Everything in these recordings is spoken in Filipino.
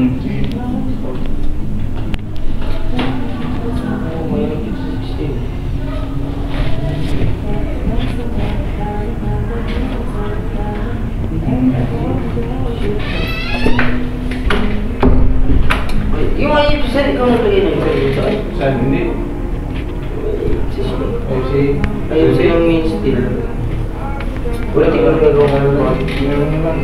Yung ayun sa ikaw na lagay na yung saan? Hindi. ayun sa yung main steel. Wala tingnan na gawin na naman.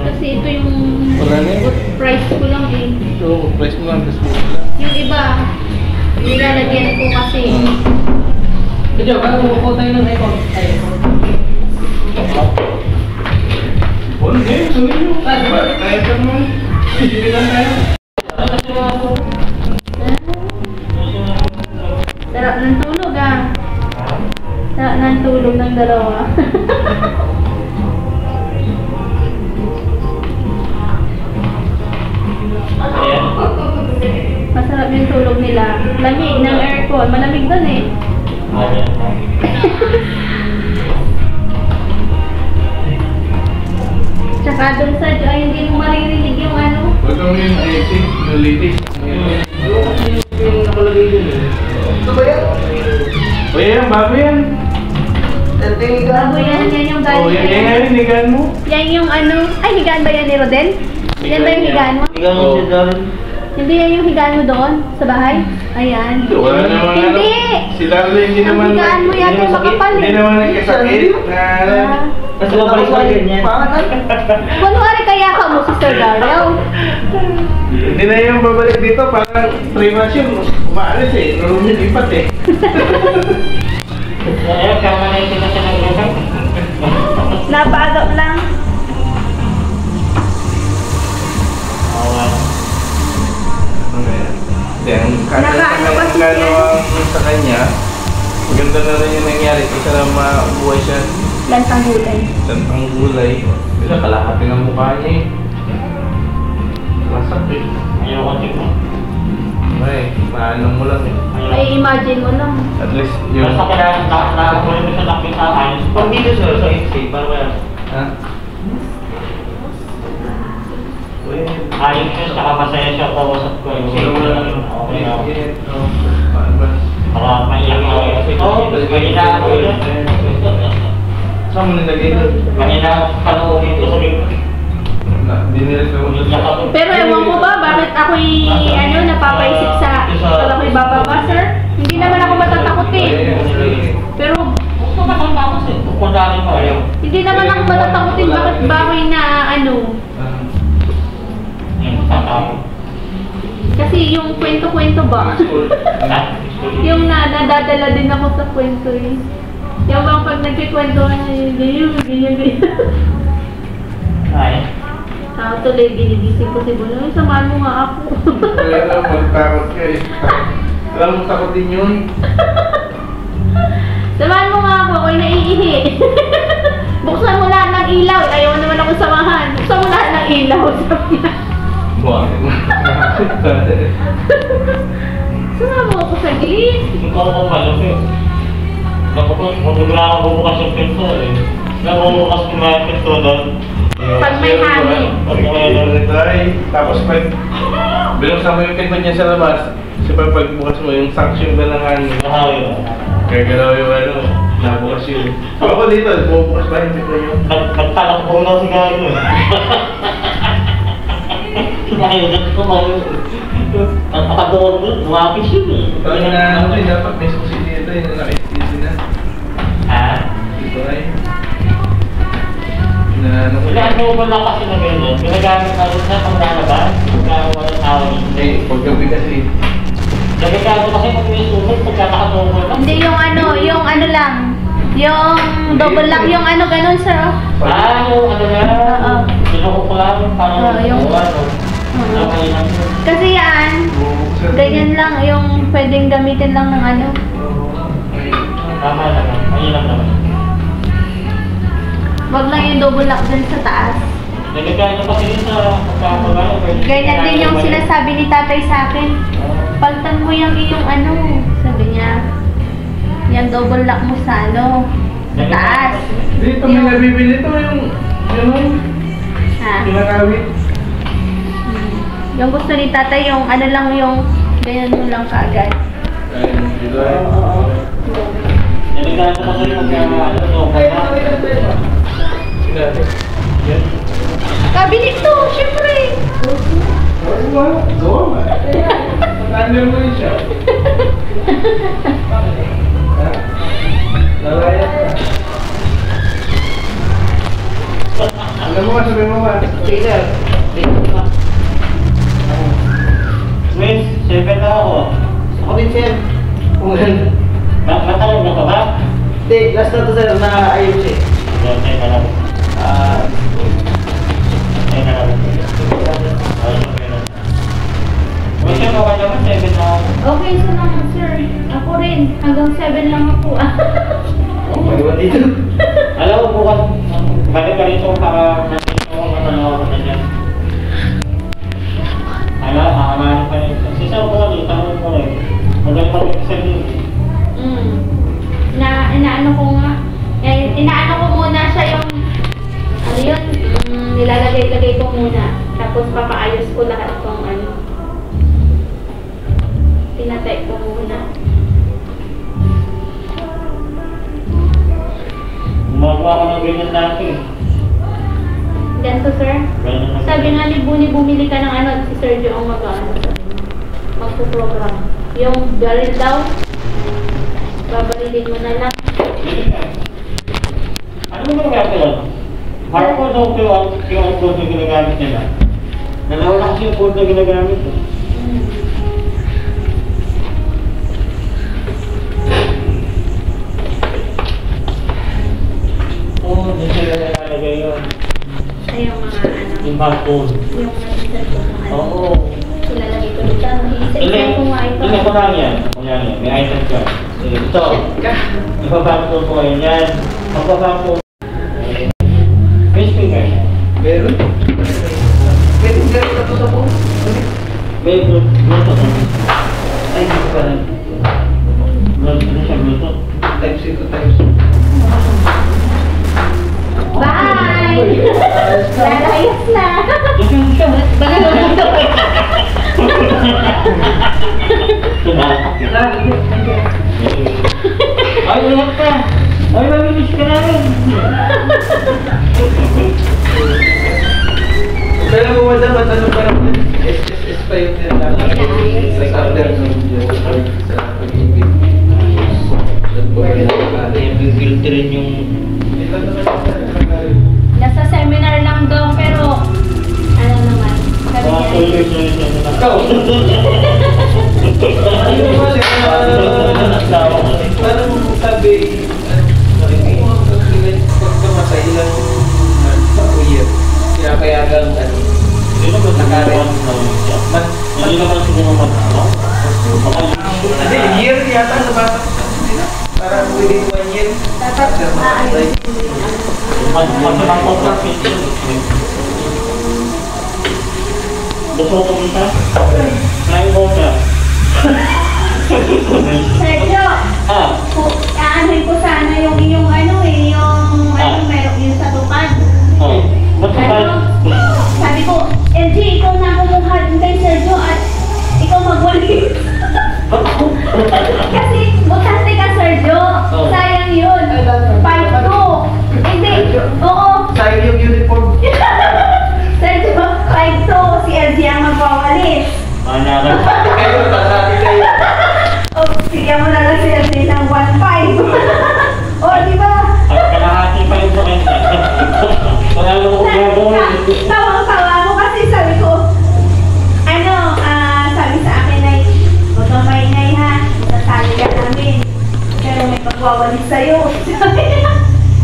Kasi ito yung price ko lang eh. Ito, price mo lang kasi. Yung iba, nilalagyan ko kasi. Medyo, parang mukha tayo ng icon. Hindi, sabi nyo. Tayo pa naman. Ibigan tayo. Sarap ng tulog ah. Sarap ng tulog ng dalawa. Masarap yung tulog nila. Lamig ng aircon. Malamig doon eh. Tsaka doon sa ay hindi mo maririnig yung ano. Huwag kami yung IC, yung latest. Yung nakalagay dun eh. Ito ba yan? O yan, bago yan. Ito yung higaan. Bago yan yung galing. O yan nga yung higaan mo. Yan yung ano. Ay, higaan ba yan ni Rodel? Yan ba yung higaan mo? Higaan mo siya dahil. Hindi yan yung higaan mo doon? Sa bahay? Ayan. Wala naman Hindi! Si Darlene hindi Ang naman. higaan mo yan yung makapal Hindi eh. naman nagkasakit. Kasi mabalik sa ganyan. Kunwari kaya ka mo si Sir Darrell. Hindi na yung babalik dito. Parang primas yun. Umaalis eh. Lumilipat eh. Napagap lang. Nakaano kasi siya. Sa kanya, maganda na rin yung nangyari. Isa na mabuhay siya. Lantang gulay. Santang gulay. Bila kalahati ng mukha niya eh. Masak eh. Ayaw ko tingin mo. Ay, paano mo lang eh. Ay, imagine mo lang. At least yung... Basta kailangan nakakulit mo siya nakita ayos. Pag dito sir, sa XC, parang wala. Ha? Ayos siya, saka masaya siya, kausap ko. Okay na. Para maiyak na ako. Oo, kanina ako yun. Saan mo nilagay doon? Kanina panoorin ko sabi ko. Dinilis ko. Pero ewan ko ba, bakit ako'y napapaisip sa pag ako'y bababa, sir? Hindi naman ako matatakot eh. Pero Gusto ba kang tapos eh? Kukundarin mo ayaw. hindi naman ako matatakotin, bakit ba ako'y na kasi yung kwento-kwento ba? Yung nadadala din ako sa kwento eh. Yung bang pag nagkikwentuhan ganyan. Ay. Tuloy ginigising ko si Bono. Samahan mo nga ako. Kaya naman, takot ka eh. Alam mo, takot din yun. Samahan mo nga ako, ako'y naiihi. Buksan mo lahat ng ilaw. Ayaw naman ako samahan. Buksan mo lahat ng ilaw. Sabi niya. Buwan. Samahan mo ako sa gilid. Ikaw ako malaki. Magugla ako bubukas yung pinto eh. Nabubukas ko na yung pinto doon. Pag may hangin. Tapos pag binuksan mo yung pinto niya sa labas, siyempre pagbukas mo yung suction na lang hangin. Kaya galaw yung ano, nabukas yun. Ako dito, bubukas ba yung pinto niyo? Nagtalak ko na si Gago eh. Nakayugat ko mga nagpakadoon doon, lumapis yun eh. Parang na ano dapat may susi dito, yung nakikita na. Ha? Dito ay. Na ano ko. Ginagawa mo lang kasi na gano'n. Ginagamit na rin sa panglalabas. Ginagamit ng tao yun. Eh, paggabi kasi. Ginagamit kasi pag may sumunod, pagka nakatungo lang. Hindi yung ano lang. Yung double lock, yung ano, ganun, sir. Oh. Yung ano na. Oo. Sinuko ko lang. Parang yung... Kasi yan, ganyan lang, yung pwedeng gamitin lang ng ano. Tama naman. Ayun lang naman. Wag lang yung double lock dun sa taas. Nagkakano kasi yun sa pagkakagawa. Ganyan din yung sinasabi ni tatay sa akin. Paltan mo yung iyong ano, sabi niya. Yung double lock mo sa ano, sa taas. Dito may nabibili ito yung Ha? kinakawit. Yung gusto ni tatay, yung ano lang yung, ganyan mo lang kaagad. Ayun, dito ay. Oo. Nagkakano kasi yung pagkakagawa. Sinabi. Cabinet to, syempre! Gawa ba? Matanda mo rin siya. Lalayat ka. Alam mo ba, sabi mo ba? Peter, Miss, 7 na ako. Ako din, sir. Matalag na ka ba? Hindi, last na to, sir, na ayos eh. Tayo na lang. Tayo na lang. Miss, yung mga naman, 7 na ako. Okay, so naman, sir. Ako rin. Hanggang 7 lang ako. Magawa dito. Alam mo, bukas, balik ka rito para natin yung matanaw ko na dyan. Aamahan pa rin. Sisa ko rin, tanong ko rin. Magaling pa rin sa rin. Inaano ko nga. Inaano ko muna siya yung, ano yun, nilalagay-lagay ko muna. Tapos papaayos ko lahat kung ano. Tinatay ko muna. Gumagawa ko ng ganyan natin. Ganito, sir. Sabi nga ni Buni, bumili ka ng ano, si Sergio ang mag-ano. Magpo-program. Yung barrel daw, babalilin mo na lang. Ano mo gagawin? Parang ko daw yung code na ginagamit nila. Dalawa na kasi yung code na ginagamit. Oo, hindi sila nalalagay yun. Ay, yung mga ano. Yung barcode. Yung nag-set ko ng ano. Oo. Ilalagay ko dito. Isa-isa ko nga ito. Hindi ko lang yan. Kunyari, may item ka. Ito. Ipabarcode ko ngayon yan. Magpabarcode. May speaker. Meron? Pwede ganun na to sa phone? May Bluetooth. Ay, hindi ko pa lang. Bluetooth. Type C to type C. Bye! Lalayas na. Ay, ingat ka! Ay, mabilis ka namin! Pero kung wala naman, ano pa naman? SSS pa yung tinatawag. Like after sa pag-ibig. Filterin yung... Nasa seminar lang daw, pero ano naman. Sabi niya, Ikaw! Ano mo kasi, paano mo sabi, pagkamatay ilang year, pinapayagang Hindi naman siguro mag-ano? hindi, year yata sa bata. Parang within 1 year. Mag-mang contract yun. Gusto ko kumita? Flying water. Sergio, aanuhin ko sana yung iyong ano eh, yung ano, meron yung sa tukad. Ba't Ano, sabi ko, LG, ikaw na kumuha din kay Sergio at ikaw magwalis. Kasi, butante ka, Sergio. Sayang yun. 5-2. Hindi. Oo. Sayang yung uniform. Sergio, 5-2. Si LG ang magwawalis. Manyaran. Kayo, tatati kayo. O, bigyan mo na lang si LG ng 1-5. O, di ba? At kalahati pa rin sa kanya. Wala mo kung gagawin. Tawang-tawa mo kasi sabi ko, ano, sabi sa akin ay, huwag kang maingay ha, sasali ka namin. Pero may pagwa magwawalik sa'yo.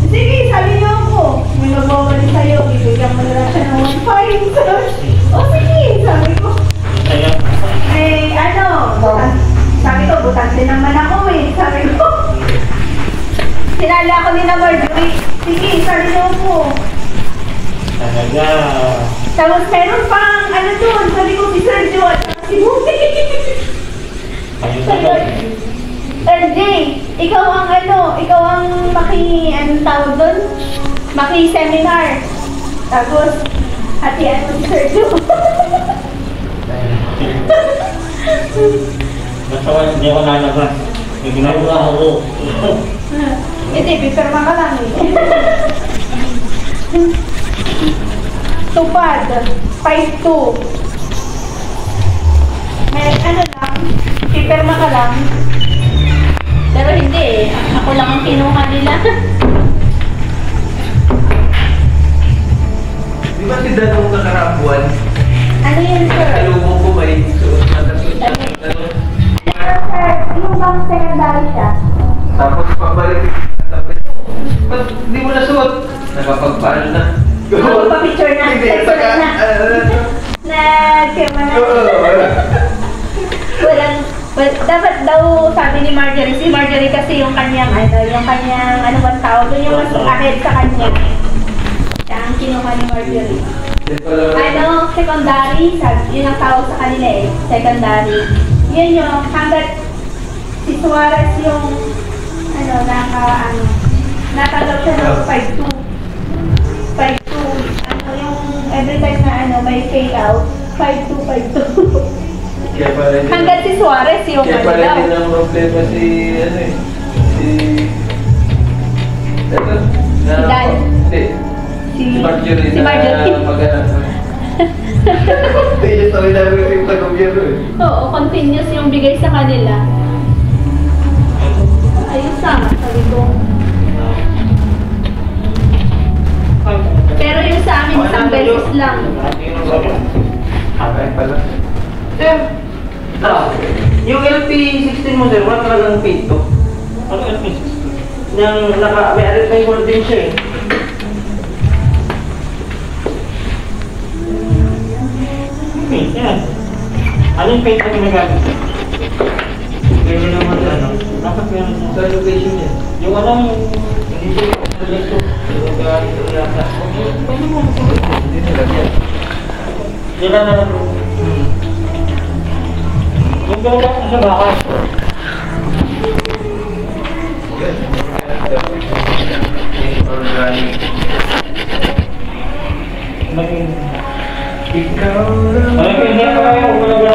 Sige, sabi niyo ako. May magwawalik sa'yo. Bibigyan mo na lang siya ng 1.5. O sige, sabi ko. Eh, ano, sabi ko, butante naman ako eh. Sabi ko. Sinala ako ni na Marjorie. Sige, sabi niyo ako. Talaga. Tapos meron pang, ano doon, sabi ko si Sergio at si Buti. Sabi ko, RJ, ikaw ang anong tawag doon? Maki-seminar. Tapos, hatian mo si Sergio. Basta hindi ako lalabas. May ginagawa ako. Hindi, pipirma ka lang eh. Tupad, 5-2. May ano lang, pipirma ka lang. Pero hindi eh. Ako lang ang kinuha nila. Di ba si Danong nakarapuan? Ano yun, sir? Kalubong ko may suot na nasuot na Ano, sir? Yung bang secondary siya? Tapos pabalik. Ba't di mo nasuot? Nakapagpaano na. Ako pa picture na. Hindi, Sexual saka, na. Nag-firma na. Dapat daw sabi ni Marjorie, si Marjorie kasi yung kanyang ano bang tawag doon, yung mas ahead sa kanya. Siya ang kinuha ni Marjorie. Ano, secondary, yun ang tawag sa kanila eh, secondary. Yun yung hanggat si Suarez yung natanggap siya ng 5-2. Yung every time na may payout, 5-2. Kaya pala din. Hanggat si Suarez yung Kaya pala din ang problema si Dan. Hindi. Si Marjorie Si Marjorie. na maghanap. Hindi niya sabi namin yung taga-gobyerno eh. Oo, continuous yung bigay sa kanila. Ayos sabi ko. Pero yung sa amin, isang beses lang. Okay pala. Sir, yung LP16 mo sir, wala talagang paid to. Ano yung piece? Yung may alit na yung din siya eh. Yan. Ano yung paint na ginagamit? Ganyan naman ano. Dapat meron siya. Sa location niya. Yung ano yung... Hindi siya yung proyekto. Yung galing ko yata. Pwede mo ako. Hindi nalagyan. Sila na lang. Yung gawin ko sa bakas. Organic. Naging... Ikaw Ay, hindi pa kayo. Wala